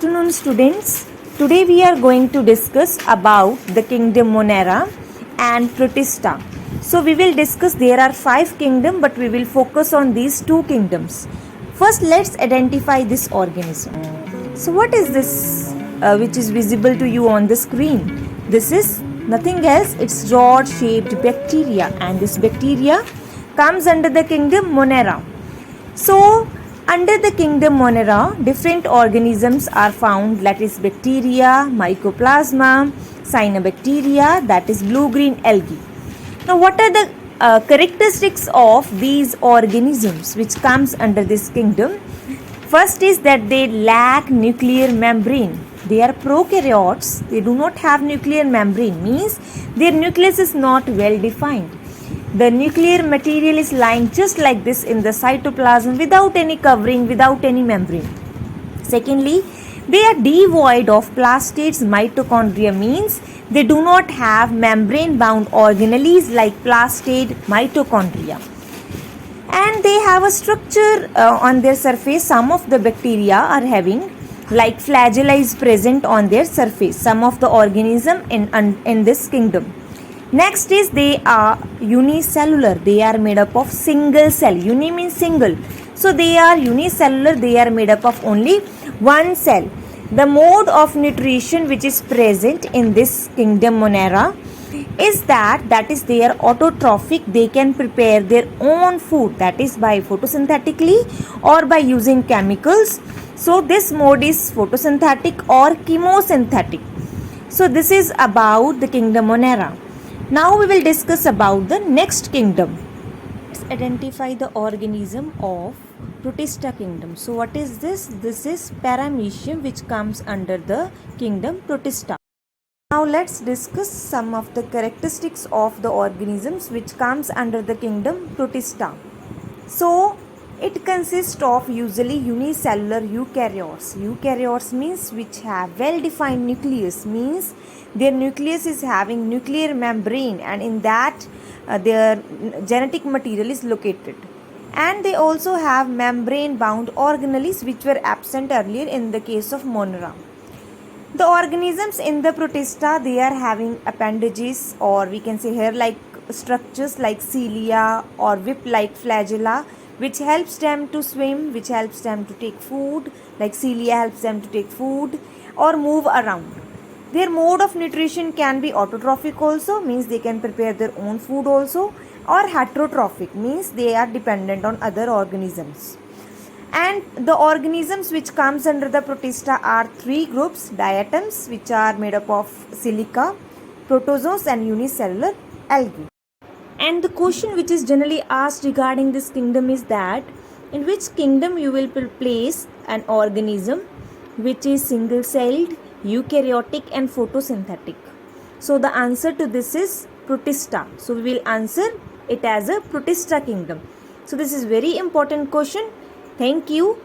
afternoon, students. Today we are going to discuss about the kingdom Monera and Protista. So we will discuss, there are 5 kingdoms, but we will focus on these 2 kingdoms. First, let's identify this organism. So what is this which is visible to you on the screen? This is nothing else, it's rod shaped bacteria, and this bacteria comes under the kingdom Monera. So under the kingdom Monera, different organisms are found, that is bacteria, mycoplasma, cyanobacteria, that is blue-green algae. Now what are the characteristics of these organisms which comes under this kingdom? First is that they lack nuclear membrane. They are prokaryotes, they do not have nuclear membrane, means their nucleus is not well defined. The nuclear material is lying just like this in the cytoplasm without any covering, without any membrane. Secondly, they are devoid of plastids. Mitochondria means they do not have membrane bound organelles like plastid mitochondria. And they have a structure on their surface. Some of the bacteria are having like flagella is present on their surface, some of the organism in this kingdom. Next is they are unicellular. They are made up of single cell. Uni means single. So they are unicellular. They are made up of only one cell. The mode of nutrition which is present in this kingdom Monera is that is they are autotrophic. They can prepare their own food, that is by photosynthetically or by using chemicals. So this mode is photosynthetic or chemosynthetic. So this is about the kingdom Monera. Now we will discuss about the next kingdom. Let's identify the organism of Protista kingdom. So what is this? This is Paramecium, which comes under the kingdom Protista. Now let's discuss some of the characteristics of the organisms which comes under the kingdom Protista. So it consists of usually unicellular eukaryotes. Eukaryotes means which have well defined nucleus, means their nucleus is having nuclear membrane, and in that their genetic material is located. And they also have membrane bound organelles which were absent earlier in the case of Monera. The organisms in the Protista, they are having appendages, or we can say hair like structures like cilia or whip like flagella, which helps them to swim, which helps them to take food, like cilia helps them to take food or move around. Their mode of nutrition can be autotrophic also, means they can prepare their own food also, or heterotrophic, means they are dependent on other organisms. And the organisms which comes under the Protista are 3 groups: diatoms, which are made up of silica, protozoans, and unicellular algae. And the question which is generally asked regarding this kingdom is that in which kingdom you will place an organism which is single celled, eukaryotic, and photosynthetic. So the answer to this is Protista. So we will answer it as a Protista kingdom. So this is very important question. Thank you.